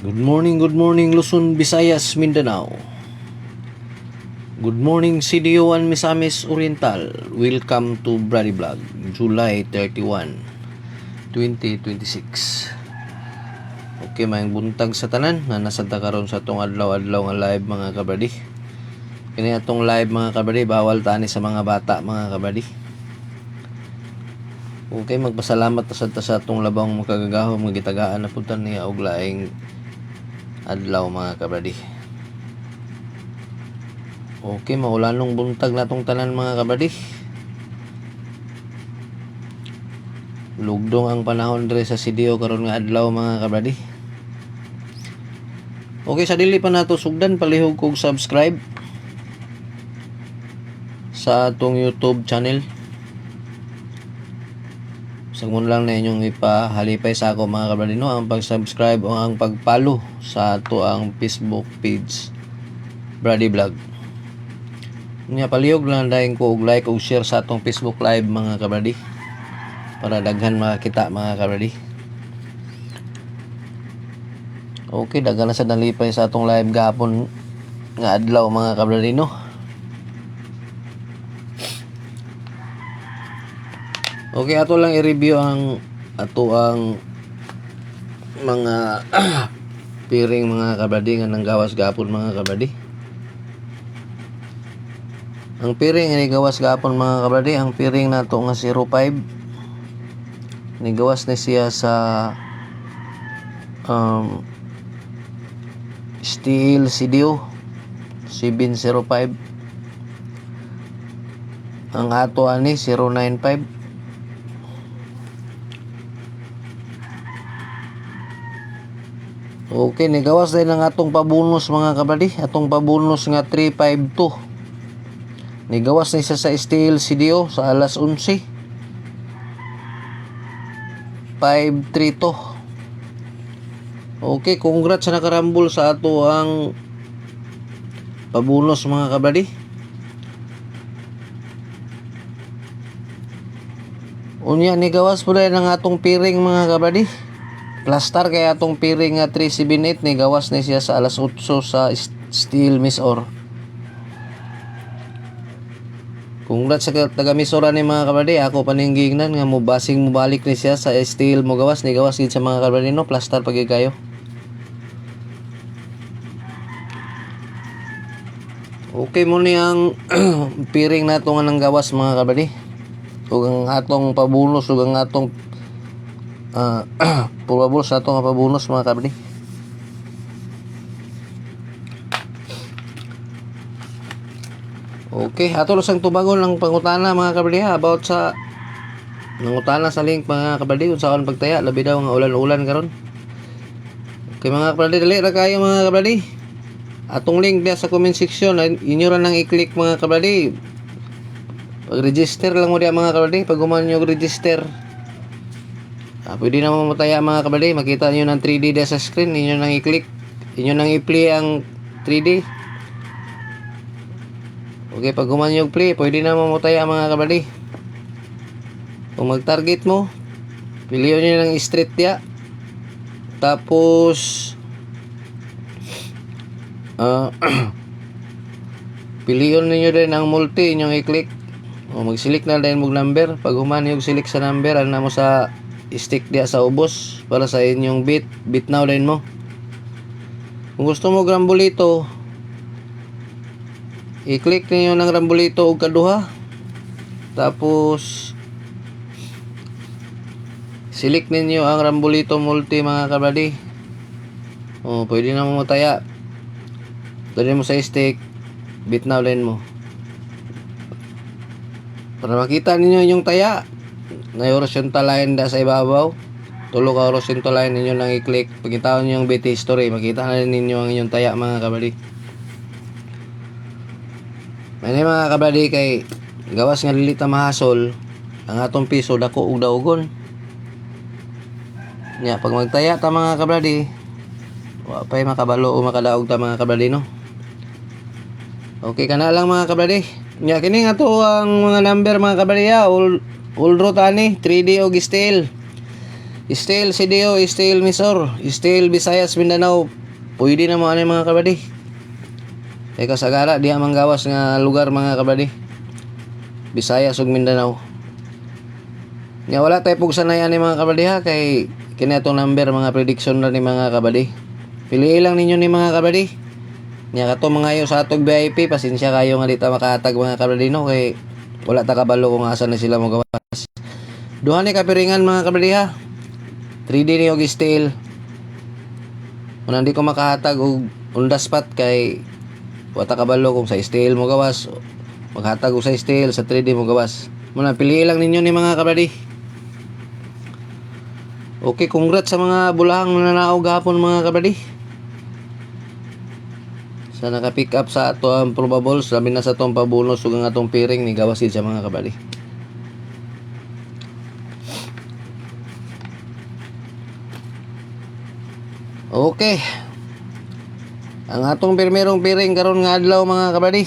Good morning Luzon, Visayas, Mindanao. Good morning CDO1 Misamis Oriental. Welcome to Brady Vlog, July 31, 2026. Okay, maayong buntag sa tanan na nasanta karon sa atong adlaw-adlaw nga live mga kabradi. Kini atong live mga kabradi, bawal tani sa mga bata mga kabradi. Okay, magpasalamat ta sa atong labang makagagahom nga gitagaan na puntan niya og laing adlaw mga kabradi. Okay, maulanong buntag natong tanan mga kabradi. Lugdong ang panahon dire sa CDO karon nga adlaw mga kabradi. Okay, sa dili pa nato sugdan, palihog kog subscribe sa atong YouTube channel. Sagmon lang na inyong ipahalipay sa ako mga kabradi, no, ang pag-subscribe o ang pag-follow sa ato ang Facebook page Brady Vlog. Nya palihog lang dayon ko og like og share sa atong Facebook live mga kabradi para daghan makakita mga kabradi. Okay, daghan na sa nalipay sa atong live gahapon nga adlaw mga kabradi, no. Okay, ato lang i-review ang mga piring mga kabradi nga nanggawas gahapon mga kabradi. Ang piring ni gawas gahapon mga kabradi, ang piring nato nga 05 ni gawas na siya sa steel CDO 705. Ang ato ani 095. Okay, nigawas din ang atong pabonus mga kabradi, atong pabonus nga 352. Nigawas ni siya sa steel CDO sa alas 11. 532. Okay, congrats sa nakarambol sa ato ang pabonus mga kabradi. Unya nigawas po dahil ang atong piring mga kabradi. Plaster kaya atong piring nga 378 ni gawas ni siya sa alas 8 sa steel Misor. Congrats sa taga Misora ni mga kabradi. Ako paninggignan nga mo basing mo balik ni siya sa steel mo gawas ni gawas gid sa mga kabradi, no, plaster pagi kayo. Okay mo ni ang piring nato nga nang gawas mga kabradi. Ug ang atong pabonus ug ang atong probable sa atong pabonus mga kabradi. Okay, ato lang sang tubagon ng pangutana mga kabradi about sa nangutana sa link mga kabradi kung saan pagtaya labi daw nga ulan-ulan karon. Okay mga kabradi, dali ra kayo mga kabradi. Atong link dia sa comment section, inyo ra nang i-click mga kabradi. Pag-register lang mo dia mga kabradi, pag gumawa nyo register. Pwede na mamutaya mga kabradi, makita niyo ng 3D dia sa screen, inyo nang i-click, inyo nang i-play ang 3D. Okay, pag gumawa nyo play, pwede na mamutaya mga kabradi. Kung mag-target mo, piliin nyo ng straight dia. Tapos piliin niyo din ang multi, inyong i-click. O mag-select na din mong number. Pag humani yung select sa number, ano mo sa stick dia sa ubos para sa inyong bit now din mo. Kung gusto mo grambolito, i-click niyo ng rambolito og kaduha. Tapos select ninyo ang rambolito multi mga kabradi. O pwede na mo mataya. Dali mo sa stick, bit now din mo. Para makita ninyo yung taya na horizontal line da sa ibabaw, tulo ka horizontal line ninyo lang i-click. Pagkitaon nyo yung bit history, makita na ninyo ang inyong taya mga kabradi. May mga kabradi kay gawas nga lilita mahasol ang atong piso dako ug daugon. Nya pag magtaya ta mga kabradi, wa pay makabalo o makadaog ta mga kabradi, no. Okay kana lang mga kabradi. Nya kini nga to ang mga number mga kabradi, all row tani 3D og steel. Steel CDO, Steel Misor, Steel Visayas Mindanao. Pwede na mo ani mga kabady. Kay kasagara diha manggawas nga lugar mga kabady. Visayas ug Mindanao. Nya wala tay pug sanayan ni mga kabady ha kay kini atong number mga prediction na ni mga kabady. Piliin lang ninyo ni mga kabady. Nya kato mga yo sa atog VIP pasensya kayo nga dita makahatag mga kabady no kay wala ta kabalo kung asa na sila mo gawas. Duha ni kapiringan mga kabady ha. 3D ni og steel. Kung hindi ko makahatag og on the spot kay wata kabalo kung sa steel mo gawas maghatag og sa steel sa 3D mo gawas. Muna piliin lang ninyo ni mga kabady. Okay, congrats sa mga bulahang nananaog gahapon mga kabady. Sa naka-pick up sa ato ang probables, labi na sa itong pabonus ug ang atong piring ni gawasid sa mga kabady. Okay. Ang atong primerong piring karon nga adlaw mga kabady.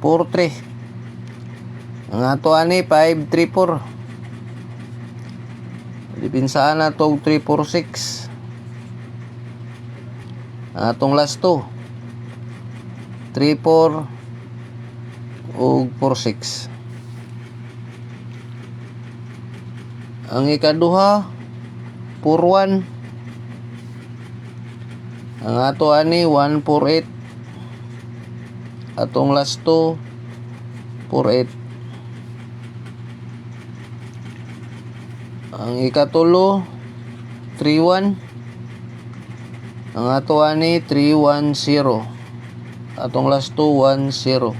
4-3. Ang ato ani 5-3-4. Dipinsaan na to 3-4-6. Ang atong last 2 3-4 ug 4-6. Ang ikaduha 4-1. Ang ato ani 1-4-8. Atong last 2 4-8. Ang ikatulo 3-1. Ang ato ani 3-1-0. Atong last 2 1-0.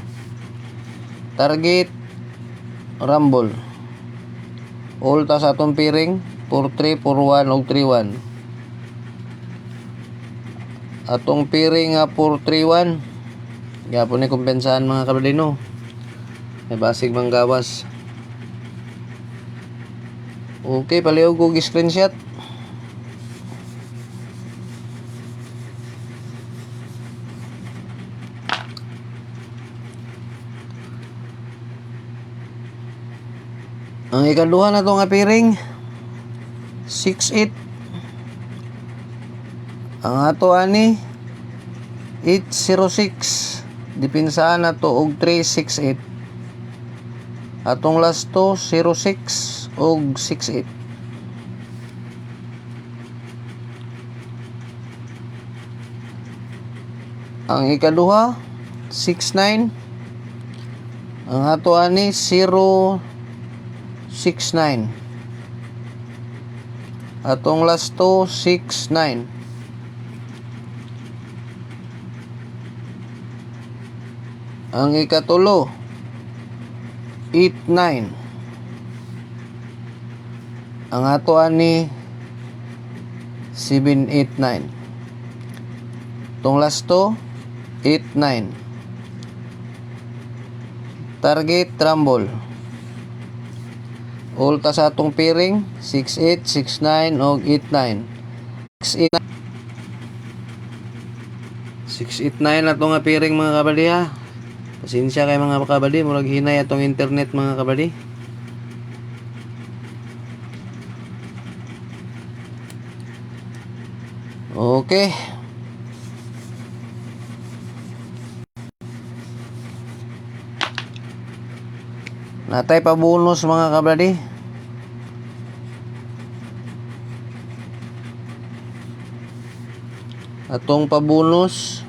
Target rumble. All ta sa atong piring 4-3, 4-1 ug 3-1. Atong piring nga 4-3-1. Gyapon ni kumpensahan mga kabady no. May basig manggawas. Okay, palihog ko screenshot. Ang ikaduha na itong piring 6-8. Ang ato ani 8-0-6. Dipinsaan na to og 3-6-8. Atong last to 0-6 og 6-8. Ang ikaduha 6-9. Ang ato ani 0-6-9. Atong last to 6-9. Ang ikatulo 8-9. Ang ato ani 7-8-9. Tong last to 8-9. Target rumble. All ta sa atong piring 6-8, 6-9 og 8-9. 6-8-9 na itong piring mga kabady ha. Pasensya kay mga kabady, murag hinay atong internet mga kabady. Okay. Natay pa bonus mga kabady. Atong pabonus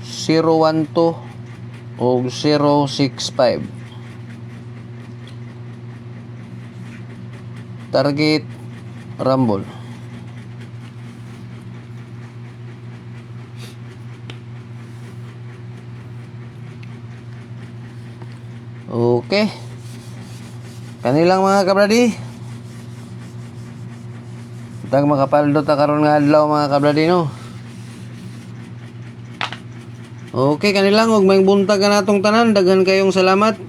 012 o 065. Target rumble. Okay. Kanilang mga kabradi. Tag makapaldo ta karon nga adlaw mga kabradi no. Okay, kanilang og may buntag ka natong tanan. Daghan kayong salamat.